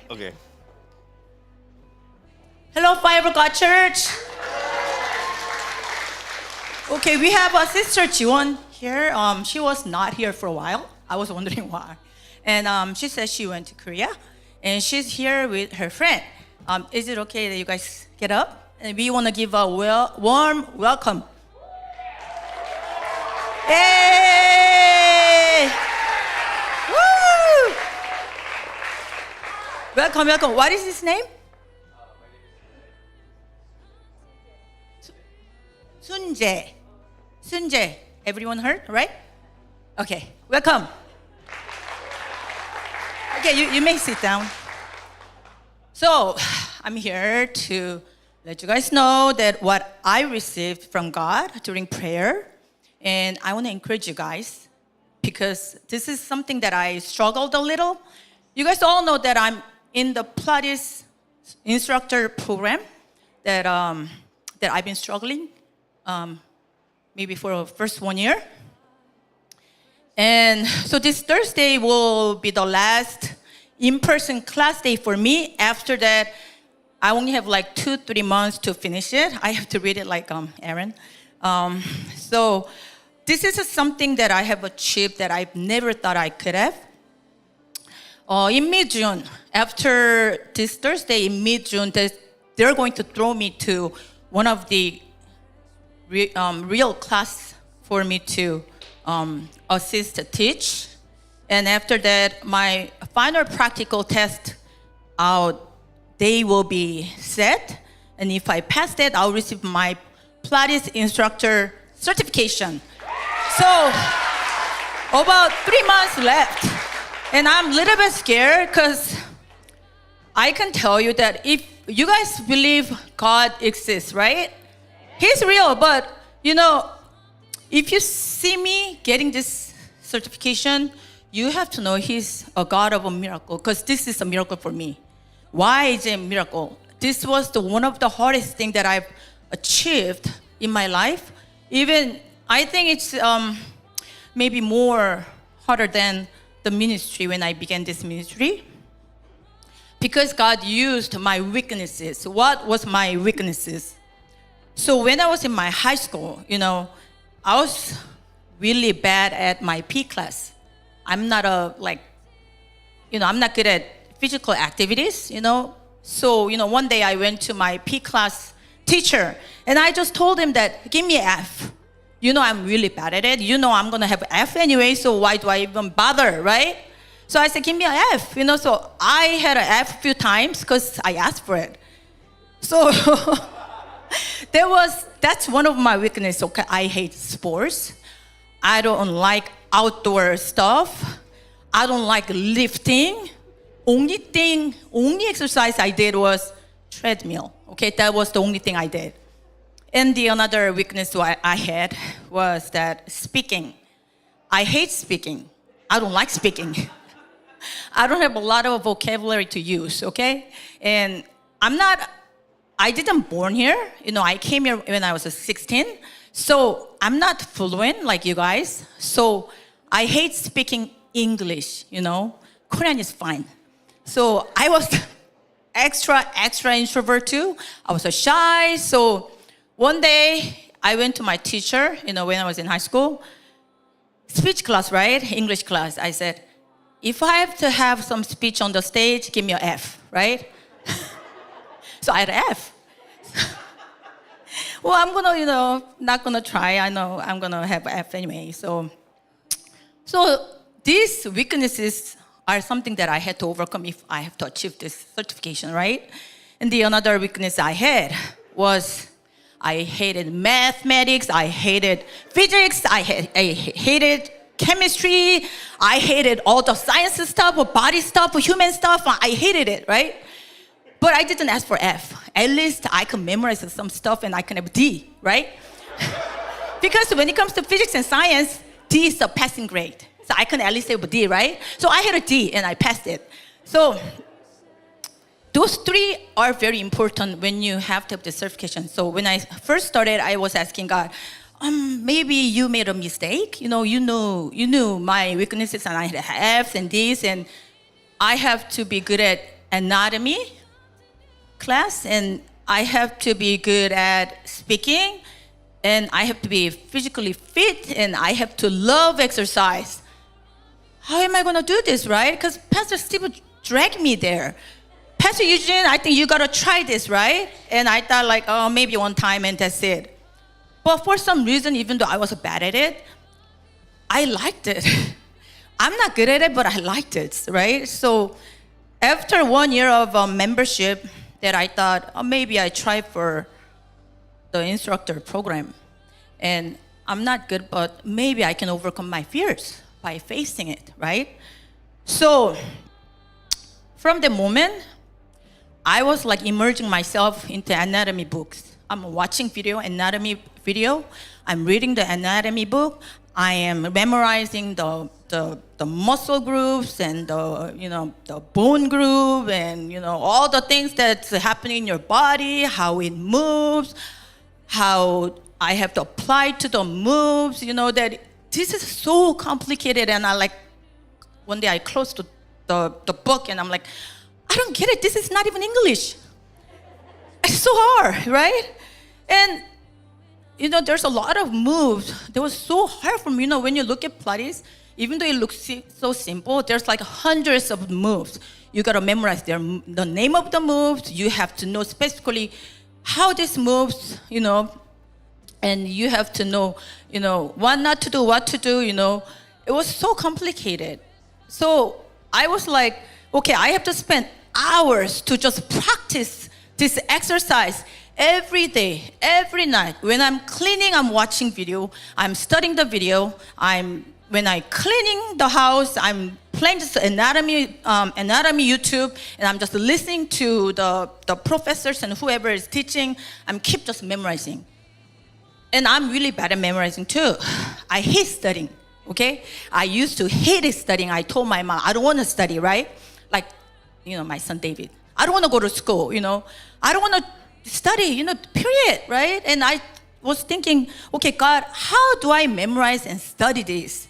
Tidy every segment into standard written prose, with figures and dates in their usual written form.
Okay. Hello, Fire of God Church. Okay, we have a sister Jiwon here. She was not here for a while. I was wondering why. And she said she went to Korea, and she's here with her friend. Is it okay that you guys get up? And we want to give a warm welcome. Yay! Woo! Welcome, welcome. What is his name? Sunjae. Sunjae. Everyone heard, right? Okay, welcome. Okay, you may sit down. So, I'm here to let you guys know that what I received from God during prayer, and I want to encourage you guys because this is something that I struggled a little. You guys all know that I'm in the Pilates instructor program that I've been struggling maybe for the first 1 year. And so this Thursday will be the last in-person class day for me. After that, I only have like 2-3 months to finish it. I have to read it like Aaron. So this is something that I have achieved that I never thought I could have. In mid-June, after this Thursday in mid-June, they're going to throw me to one of the real class for me to assist teach. And after that, my final practical test they will be set. And if I pass that, I'll receive my Pilates instructor certification. So about 3 months left. And I'm a little bit scared because I can tell you that if you guys believe God exists, right? He's real, but if you see me getting this certification, you have to know He's a God of a miracle because this is a miracle for me. Why is it a miracle? This was one of the hardest things that I've achieved in my life. Even I think it's maybe more harder than the ministry when I began this ministry. Because God used my weaknesses. What was my weaknesses? So when I was in my high school, I was really bad at my P class. I'm not I'm not good at physical activities, So, one day I went to my P class teacher and I just told him that, give me an F. I'm really bad at it. I'm going to have F anyway, so why do I even bother, right? So I said, give me an F, So I had an F a few times because I asked for it. So that's one of my weaknesses. Okay, I hate sports. I don't like outdoor stuff. I don't like lifting. Only exercise I did was treadmill. Okay, that was the only thing I did. And the another weakness I had was that speaking. I hate speaking. I don't like speaking. I don't have a lot of vocabulary to use, okay? And I didn't born here. I came here when I was 16. So I'm not fluent like you guys. So I hate speaking English, Korean is fine. So I was extra introvert too. I was shy. So one day I went to my teacher, when I was in high school. Speech class, right? English class. I said, if I have to have some speech on the stage, give me an F, right? So I had an F. Well, I'm gonna, not gonna try. I know I'm gonna have an F anyway. So these weaknesses are something that I had to overcome if I have to achieve this certification, right? And the another weakness I had was I hated mathematics, I hated physics, I hated chemistry, I hated all the science stuff, body stuff, human stuff, I hated it, right? But I didn't ask for F. At least I could memorize some stuff and I can have D, right? Because when it comes to physics and science, D is a passing grade. So I can at least have a D, right? So I had a D and I passed it. So those three are very important when you have to have the certification. So when I first started, I was asking God, maybe you made a mistake. You knew my weaknesses and I had F's and D's and I have to be good at anatomy class, and I have to be good at speaking, and I have to be physically fit, and I have to love exercise. How am I going to do this, right? Because Pastor Steve dragged me there. Pastor Eugene, I think you got to try this, right? And I thought like, oh, maybe one time and that's it. But for some reason, even though I was bad at it, I liked it. I'm not good at it, but I liked it, right? So after 1 year of membership, that I thought, oh, maybe I try for the instructor program. And I'm not good, but maybe I can overcome my fears by facing it, right? So from the moment, I was like immersing myself into anatomy books. I'm watching anatomy video. I'm reading the anatomy book. I am memorizing the muscle groups and the bone group and all the things that's happening in your body, how it moves, how I have to apply to the moves. That this is so complicated, and one day I closed the book and I'm like, I don't get it. This is not even English. It's so hard, right? And there's a lot of moves. That was so hard for me. When you look at Pilates, even though it looks so simple, there's like hundreds of moves. You got to memorize the name of the moves. You have to know specifically how this moves, and you have to know, what not to do, what to do, It was so complicated. So I was like, okay, I have to spend hours to just practice this exercise every day, every night. When I'm cleaning, I'm watching video. I'm studying the video. When I'm cleaning the house, I'm playing this anatomy YouTube, and I'm just listening to the professors and whoever is teaching. I'm keep just memorizing. And I'm really bad at memorizing too. I hate studying, okay? I used to hate studying. I told my mom, I don't want to study, right? Like, my son David. I don't want to go to school, I don't want to study, period, right? And I was thinking, okay, God, how do I memorize and study this?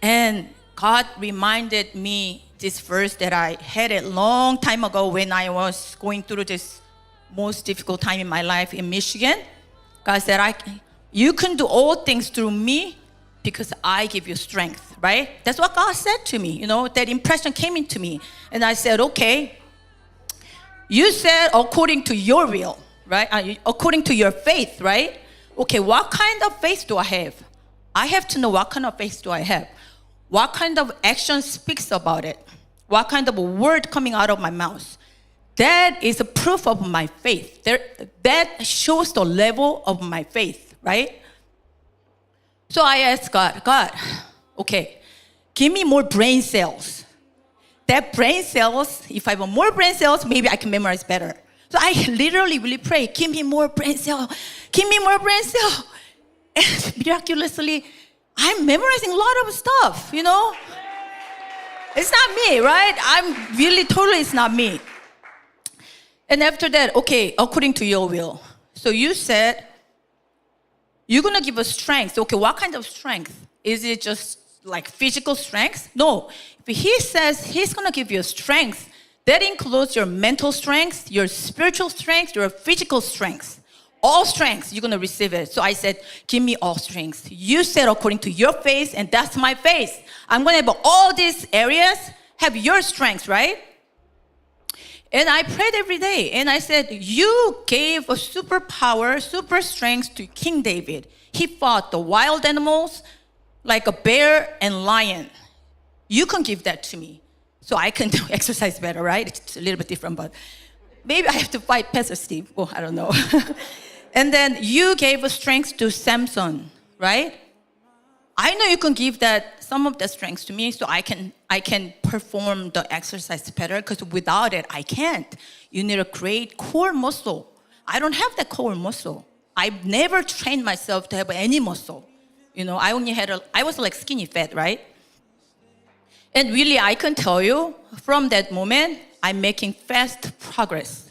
And God reminded me this verse that I had a long time ago when I was going through this most difficult time in my life in Michigan. God said, you can do all things through me because I give you strength, right? That's what God said to me, that impression came into me. And I said, okay, you said according to your will, right? According to your faith, right? Okay, what kind of faith do I have? I have to know what kind of faith do I have. What kind of action speaks about it? What kind of word coming out of my mouth? That is a proof of my faith. That shows the level of my faith, right? So I asked God, okay, give me more brain cells. That brain cells, if I have more brain cells, maybe I can memorize better. So I literally really pray, give me more brain cell, give me more brain cell. And miraculously, I'm memorizing a lot of stuff, It's not me, right? I'm really totally, it's not me. And after that, okay, according to your will. So you said, you're going to give us strength. Okay, what kind of strength? Is it just like physical strength? No. If he says he's going to give you strength, that includes your mental strength, your spiritual strength, your physical strength. All strengths, you're going to receive it. So I said, give me all strengths. You said according to your faith, and that's my faith. I'm going to have all these areas, have your strengths, right? And I prayed every day, and I said, you gave a superpower, super strength to King David. He fought the wild animals like a bear and lion. You can give that to me so I can do exercise better, right? It's a little bit different, but maybe I have to fight Pastor Steve. Oh, I don't know. And then you gave a strength to Samson, right? I know you can give some of that strength to me so I can perform the exercise better, because without it, I can't. You need a great core muscle. I don't have that core muscle. I've never trained myself to have any muscle. I was like skinny fat, right? And really, I can tell you, from that moment, I'm making fast progress.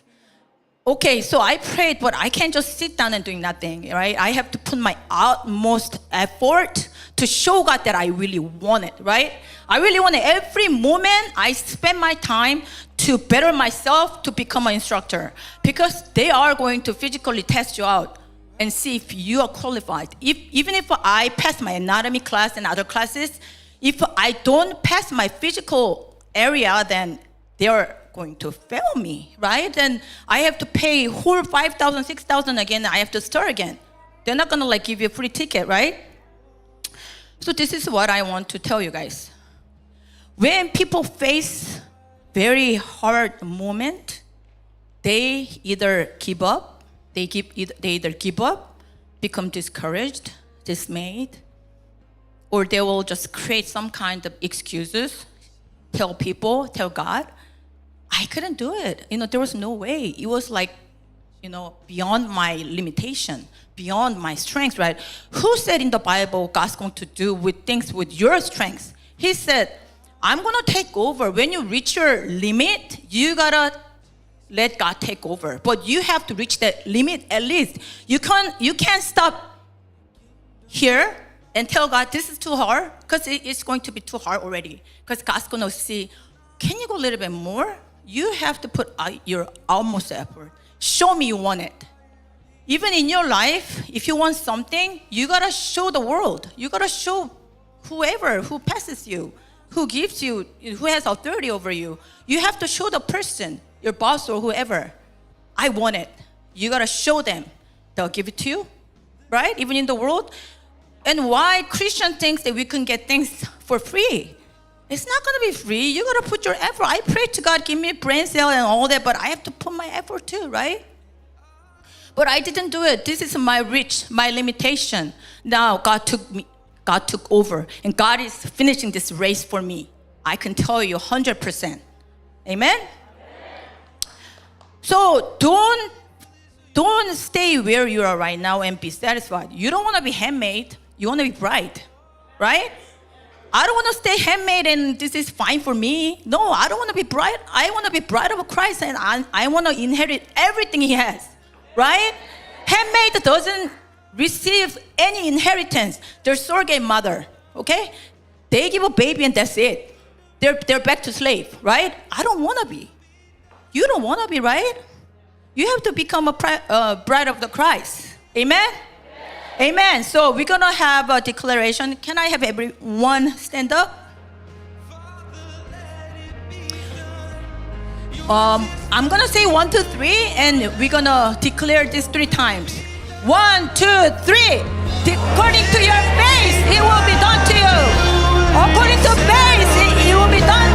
Okay, so I prayed, but I can't just sit down and doing nothing, right? I have to put my utmost effort to show God that I really want it, right? I really want it. Every moment I spend my time to better myself to become an instructor, because they are going to physically test you out and see if you are qualified. Even if I pass my anatomy class and other classes, if I don't pass my physical area, then they are going to fail me, right? Then I have to pay whole 5,000, 6,000 again. I have to start again. They're not gonna like give you a free ticket, right? So this is what I want to tell you guys. When people face very hard moment, they either give up, they either give up, become discouraged, dismayed, or they will just create some kind of excuses, tell people, tell God, I couldn't do it. There was no way. It was like, beyond my limitation, beyond my strength, right? Who said in the Bible God's going to do with things with your strength? He said, I'm going to take over. When you reach your limit, you got to let God take over. But you have to reach that limit at least. You can't stop here and tell God this is too hard, because it's going to be too hard already. Because God's going to see, can you go a little bit more? You have to put your utmost effort. Show me you want it. Even in your life, if you want something, you got to show the world. You got to show whoever who passes you, who gives you, who has authority over you. You have to show the person, your boss or whoever, I want it. You got to show them. They'll give it to you, right? Even in the world. And why Christian thinks that we can get things for free? It's not going to be free. You got to put your effort. I pray to God, give me a brain cell and all that, but I have to put my effort too, right? But I didn't do it. This is my reach, my limitation. Now God took over, and God is finishing this race for me. I can tell you 100%. Amen? So don't stay where you are right now and be satisfied. You don't want to be handmade. You want to be bride, right? I don't want to stay handmade and this is fine for me. No, I don't want to be bride. I want to be bride of Christ, and I want to inherit everything He has, right? Handmaid doesn't receive any inheritance. They're surrogate mother, okay? They give a baby and that's it. They're back to slave, right? I don't want to be. You don't want to be, right? You have to become a bride of the Christ. Amen? Amen. So we're going to have a declaration. Can I have everyone stand up? I'm going to say 1, 2, 3, and we're going to declare this 3 times. 1, 2, 3. According to your faith, it will be done to you. According to faith, it will be done